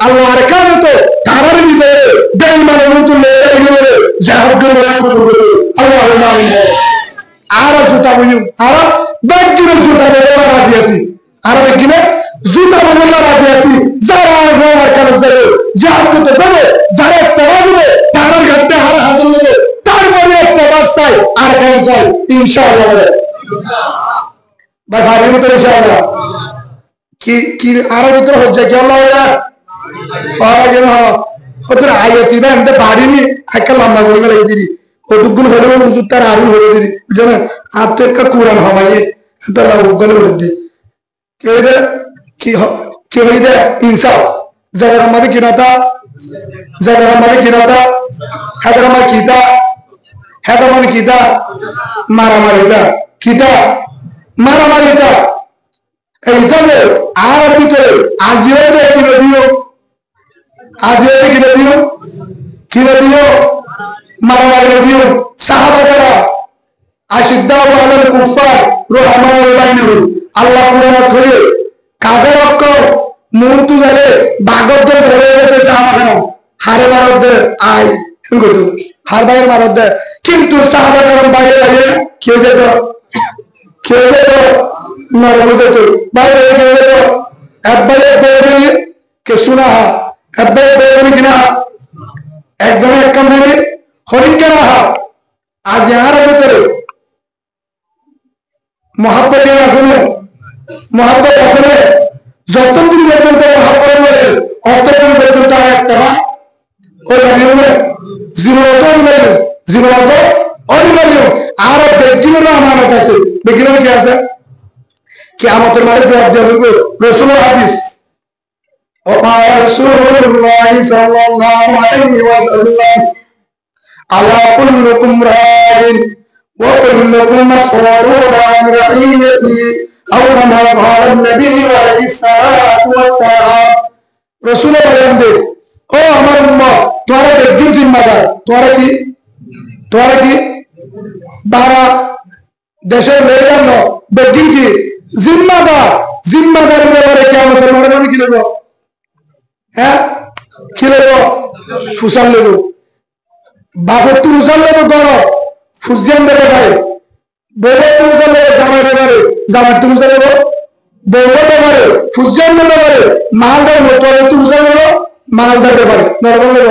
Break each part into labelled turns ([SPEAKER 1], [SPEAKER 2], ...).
[SPEAKER 1] আল্লাহর কাছে তো তারার ভিতরে বেঈমানের মতো লেগে গেলে জাহাজ করে আল্লাহ আমিন। আর জুতা বইও আর ব্যাগিনে জুতা বলে রাজি আছি আর ব্যাগিনে জুতা বলে রাজি আছি যারা আমার কাছে যাবে জাহাজ করতে যাবে যারা একটা দেবে তারার ঘাটে হার হাত দেবে তারপরে একটা বাদ চাই আর কাজ চাই ইনশাআল্লাহ ভাই ভাইয়ের মতো ইনশাআল্লাহ কি কি আর ভিতরে হচ্ছে কি আল্লাহ ফারাগে না ওদের আয়াতি না এমতে বাড়িনি একটা লম্বা করে গেলে দিদি ওটুকুন হলে হুজুর তার আরো হলে দিদি বুঝলে আর তো একটা কোরআন হওয়াই এটা গলে বলে কে রে কি কে হইদে ইনসাফ যারা আমাদের কিনাতা যারা আমাদের কিনাতা হাজার আমার কিতা হাজার মানে কিতা মারামারিটা কিতা মারামারিটা এই হিসাবে আর ভিতরে আজিও কিনে দিও আজিও কিনে দিও মারামারি দিও সাহাবারা আশিদ্দাউ আলাল কুফার রহমানুল বাইনহুম আল্লাহ কোরআন ধরে কাজের অক্ষর মুহূর্ত গেলে বাগদ্দ ধরে গেছে সাহাবারা হারে মারদ্দে আয় গতো হার বাইরে মারদ্দে কিন্তু সাহাবারা বাইরে বাইরে কেউ যেত নরম যেত বাইরে গিয়ে যেত একবারে বেরে কে শোনা একবারে বেরে কিনা একজনের এক কামড়ে হরিণ কেনা আজ আর ভিতরে মহাব্বত আসলে যতদিন পর্যন্ত মহাব্বত বলে অতদিন পর্যন্ত আর একটা ওই জীবনত অনিবার্য আর ব্যক্তিরও আমানত আছে ব্যক্তির কি আছে কিয়ামতের মাঠে জবাব দেওয়া হবে রাসূলের হাদিস وقال رسول الله صلى الله عليه وسلم ألا كلكم راع وكلكم مسؤول عن رعيته أو كما قال النبي عليه الصلاة والسلام رسول الله ও আমার উম্মত তোরা একদিন জিম্মাদার তোরা কি বারা দেশের মেয়েদের ন বেদিন কি জিম্মাদার ব্যাপারে কিয়ামতের মাঠে মানে কি নেব হ্যাঁ কি নেব ফুসাল নেব বাপের তুরুসাল নেব করো সূর্যান দেবে পারে বউয়ের তুরুসাল নেবে জামাই দেবে জামাই তুরুসাল নেব বউয়ের ব্যাপারে সূর্যান দেবে পারে মাল দেবো তোর তুরুসাল নেব মালদার ব্যাপারে নরবল নেব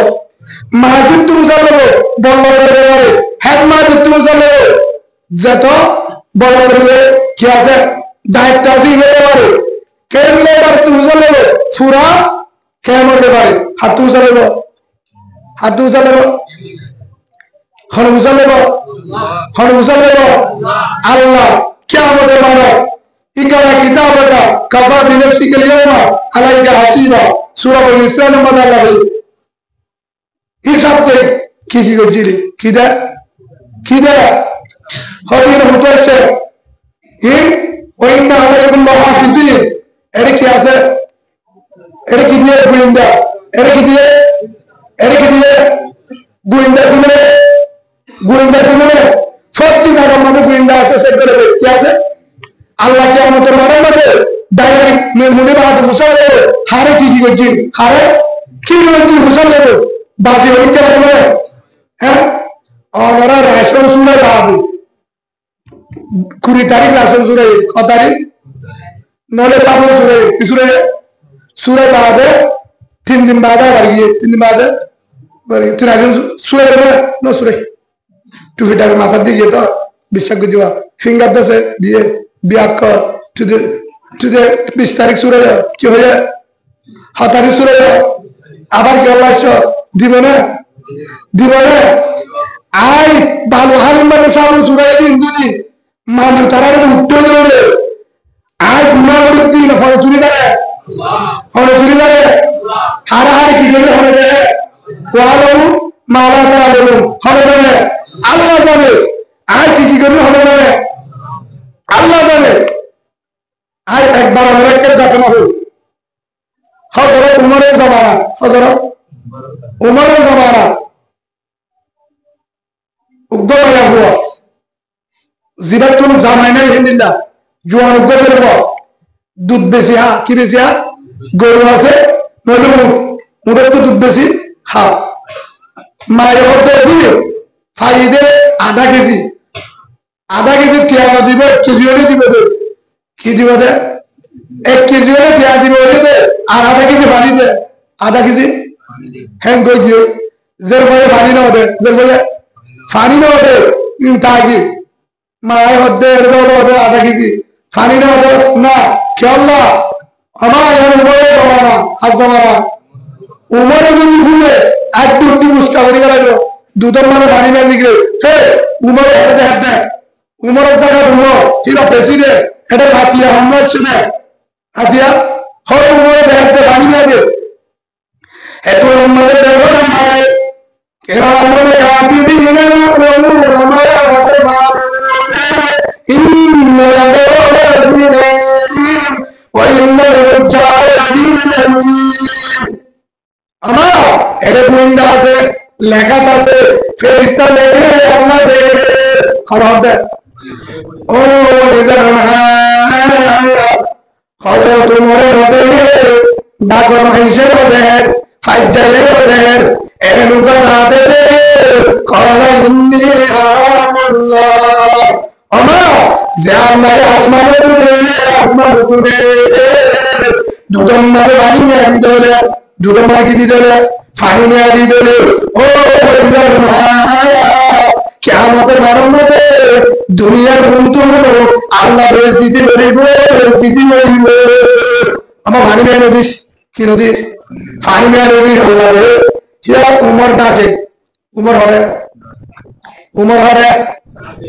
[SPEAKER 1] মাজিদ তুরুসাল নেব বল্লভের ব্যাপারে হ্যাঁ মাজিদ তুরুসাল নেব যত বড় বড় কি আছে দায়িত্ব আছে ব্যাপারে কেমনে এবার তুরুসাল নেব সুরা কেমন ব্যাপারে হাত উজালেব আল্লাহ কিয়ামতের মাঠে ইকরা কিতাবাকা কাফা বিনাফসিকা আল-ইয়াওমা আলাইকা হাসিবা সূরা ইসরা নম্বর আল্লাহ হিসাব তে কি করছিলি কি দে হরির হুতছে ওইনা আলাইকুম হাফিজিন এর কি আছে এর কি দিয়ে গোয়েন্দা এর কি দিয়ে গোয়েন্দা শুনে সত্যি জায়গার মধ্যে গোয়েন্দা আছে সেগুলো কি আছে আল্লাহ কিয়ামতের মাঠে ডাইরেক্ট মুড়ি বাহাতে ঘুষা দেবে হারে কি করছি হারে কি করছি ঘুষা দেবে বাসি হইতে পারবে হ্যাঁ আমরা রেশন শুনে যাবো 20 তারিখ রেশন শুনে ক তারিখ নলে সামনে শুনে সুরে বাদে 3 दिन बाद आ गई 3 दिन बाद बड़ी तुम आज सुरे न सुरे टू फिट आगे माथा दिए तो विश्व को दिया फिंगर दे से दिए ब्याह का टुडे 20 तारीख सुरे क्यों है 7 तारीख सुरे আবার কি আল্লাহ দিবনে আই ভালো হাল মানে সামনে সুরে দিন দুই মানুষ তারা উঠতে দেবে আই গুনাহ করতে না ফলে চুরি করে হারাহারি কি করে হবে ওয়ালাউ মালা তাআলামু হবে না আল্লাহ জানে আর কি করে হবে না আল্লাহ জানে আর একবার আমাকে দেখানো হবে হযরত উমরের জামানা উগ্রয়া হুয়া জিবাতুল জামাইনা হিন্দিন্দা জোয়ান উগ্র দুধ বেশি কি বেশি গরু আছে নলু উঠে তো দুধ বেশি হ্যাঁ মায়ের হতে ফাইদে আধা কেজি পেঁয়াজ দিবে 1 কেজি হলে দিবে কি দিবে 1 কেজি হলে পেঁয়াজ দিবে আর আধা কেজি পানি দে আধা কেজি হ্যাঁ কই দিও যে বলে পানি না ওদের যে বলে পানি না ওদের তাকি মায়ের হতে আধা কেজি পানি না ওদের না খেয়াল্লা আমার উমরে বাবা আজ তোমারা উমরে যদি শুনে এক দুটি মুস্কা করে গেল দুধের মানে পানি না দিকে হে উমরে হেঁটে হেঁটে উমরের জায়গা ধুলো কিবা বেশিরে এটা হাতিয়া হামলা শুনে হাতিয়া হয় উমরে হেঁটে পানি লাগে এত উমরে দেখো না মায় এরা উমরে হাতি দিয়ে না উমরে হাতে মার ইন্না আমার এটা গোয়েন্দা আছে লেখা আছে ফেরেশতা লেখে আল্লাহ দে খবর দে ও হয়তো তোমার হবে ডাকর হিসেবে দেন ফাইদালে দেন এর উপাদাতে কলা ইন্নি আল্লাহ আমার যে আল্লাহ আসমানের উপরে দুধম মারে বাড়ি নিয়ে দিলে দুধম মাকে দিলে ফানি নিয়ে দিলে ও কিয়ামতের মারণ মতে দুনিয়ার বন্ধু আল্লাহ বেইজ্জতি করিব আমার ফানি নিয়ে নদীস কি নদী ফানি নিয়ে নদী আল্লাহ হিয়া উমর ডাকে উমর হবে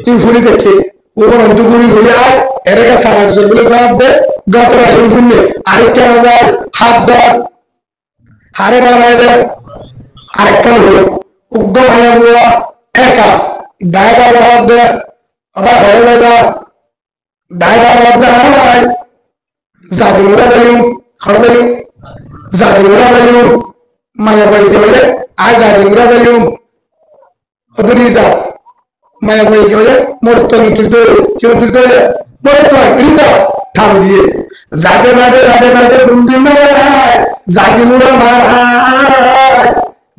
[SPEAKER 1] ইনফুলি দেখি উমর অন্তগুলি ঘুরে আয় এটাকে সাহায্য বলে সাহায্য দে গতরা ইনফুলি আরেকটা হাজার হাত ধর হারে বাড়ায় দেয় আরেকটা হলো উগ্র হয়ে গেল একা ডায়বার হাত দেয় আবার হয়ে যায় ডায়বার হাত দেয় আরো হয় জাদুরা দিলুম খড় দিলুম জাদুরা দিলুম মায়া বাড়িতে হলে আয় জাদুরা দিলুম হতে নিয়ে যাও মায়া বাড়িতে হলে মরতো তুলতে কেউ তুলতে হলে মরতো যাও ঠাম দিয়ে যাতে দুমদিন জাতি মুড়া মার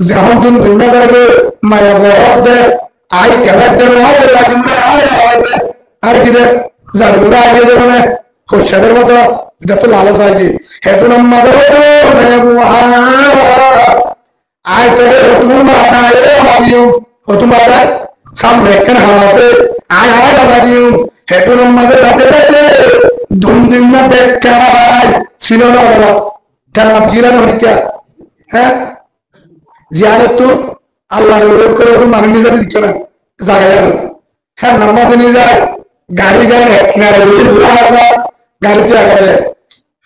[SPEAKER 1] যখন তুমি দুমা যাবে মায়া বড় আই ক্যারেক্টার আর কি রে জাতি মুড়া আগে যাবে না খোসাদের মতো এটা তো লালচ আর কি হেতুন আমাদের আয় তো তোমার মাথা মারিও হতুম মাথা সামনে এখানে হাওয়া আছে আয় মারিও হেতুন আমাদের রাতে দুমদিন না বেকার ছিল না বাবা কেন কিরা না হ্যাঁ জিয়ারত তো আল্লাহর অনুরোধ করে মানুষ নিজে দিচ্ছে না জায়গায় হ্যাঁ নামাজে নিয়ে যায় গাড়ি কিনারে গাড়িতে আগে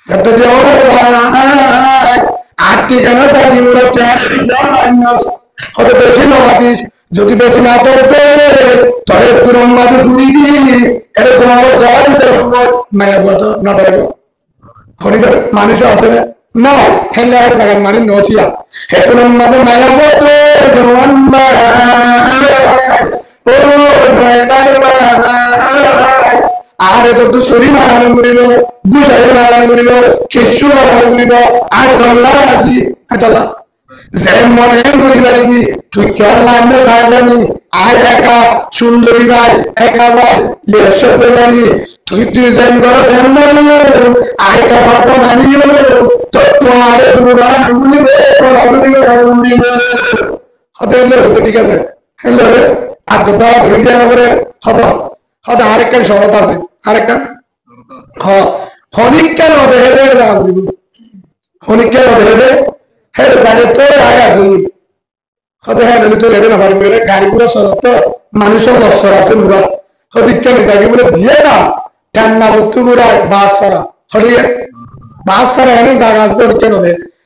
[SPEAKER 1] যত যে আটটি কেন চাকরি হয়তো বেশি নমাতিস যদি বেশি না করতে তবে পুরম মাঝে শুনি এরকম মায়ের মতো না পারবো মানুষ আছে না হেলে লাগান মানে নচিয়া এখন মাঝে মায়া মতো আর এত শরীর মারানো করিল গুসাই মারানো করিল শিশু মারানো করিল আর দল্লা আসি আচ্ছা যে মনে করি পারিবি তুই খেয়াল নামে জানি আর একা সুন্দরী ভাই একা ভাই লেসে জানি তুই যাই বড় আরেকটা কথা মানিয়ে তো আরে ঠিক আছে হ্যালো আর কথা করে হয়তো আরেকটা সহজ আছে আরেকটা হনিক কেন হনিক কেন হ্যাঁ গাড়ি তো আগে আসুন হয়তো হ্যাঁ তো লেবে না পারবে গাড়ি পুরো সরব তো মানুষের লস্কর আছে মুরা হদিক কেন গাড়ি বলে দিয়ে না ঠান্ডা বস্তু গুড়ায় বাস করা হরিয়ে বাস করা এনে জায়গা আসবে কেন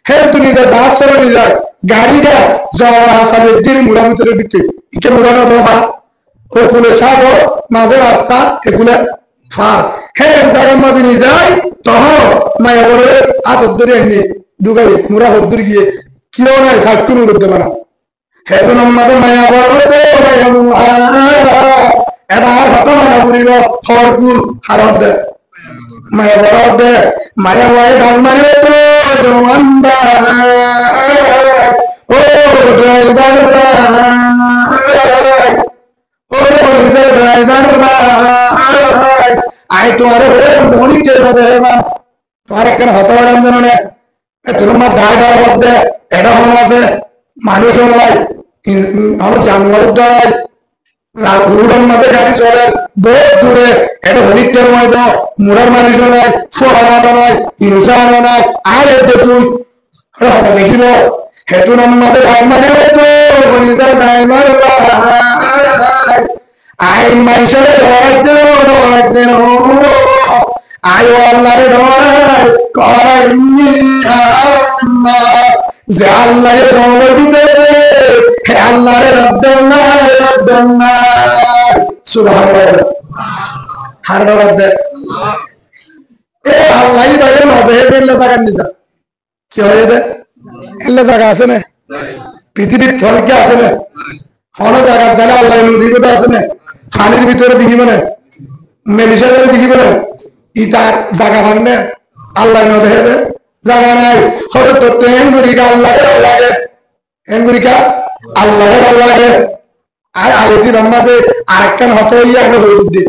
[SPEAKER 1] হ্যাঁ তুমি বাস করা নিয়ে যায় গাড়িটা যাওয়া আসাদের দিন মুড়া ভিতরে বিক্রি ইকে মুড়ানো দফা ওগুলো সাগ মাঝে রাস্তা এগুলো ফার হ্যাঁ জায়গার মাঝে নিয়ে যায় তখন মায়া বলে আতর ধরে এনে ঢুকাই মুড়া হদ্দুর গিয়ে কেউ নাই সাক্ষী করতে পারা হ্যাঁ আমাদের মায়া বলতে এবার হত মায়া করিল হরকুল হারত দে মায়া বড় দে মায়া মায়া ঢাল মারিল তো গাড়িটার মধ্যে এটা হল আছে মানুষও নয় আমার জানোয়ারের নয় রোডের মধ্যে গাড়ি চলে বহুত দূরে এটা হলিকটার মধ্যে মুড়ার মানুষও নয় সোহানো নয় ইনসানও নয় আর এতে তুই দেখিব হেতু নম্বরে মানে আই মানুষের আয় আল্লাহরে ডরাই যে আল্লাহরে ডর দিতে হে আল্লাহরে রব্বানা সুবহানাল্লাহ হার ডর দে এ আল্লাহই ডরে নবে বেলে জায়গা নিছা কি হয়ে দে এলে জায়গা আছে না পৃথিবীর ফলকে আছে না কোন জায়গা গেলে আল্লাহ নদীর কথা আছে না পানির ভিতরে দেখিব না মেলিশা দেখিব না ইটার জায়গা ভাঙনে আল্লাহ নদী হেবে জায়গা নাই হয়তো তো এঙ্গুরিকা আল্লাহ লাগে এঙ্গুরিকা আল্লাহ লাগে আর আলোটি রম্মাতে আরেকখান হত ইয়া হইতে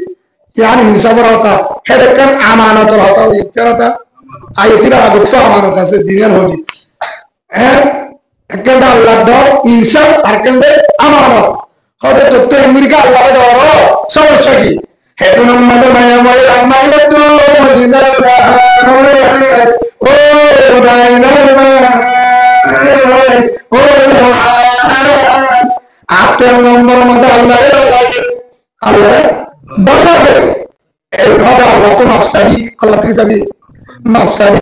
[SPEAKER 1] ইয়ান হিসাবের হতা হেডেকান আমানতের হতা ইত্যাটা আইতির আগত আমানত আছে দিনের হলি হ্যাঁ একটা আল্লাহ ধর ইনসান আরেকখানে আমানত হয়তো তো এঙ্গুরিকা আল্লাহ ধর সমস্যা কি হেতু নম্বরে মায়াময় রামাইলে তো মদিনা ও দাইনা ও আটের নম্বর মধ্যে আল্লাহ আল্লাহ বাজাবে এই ভাবে আল্লাহ তো মাফসারি আল্লাহ কি যাবি মাফসারি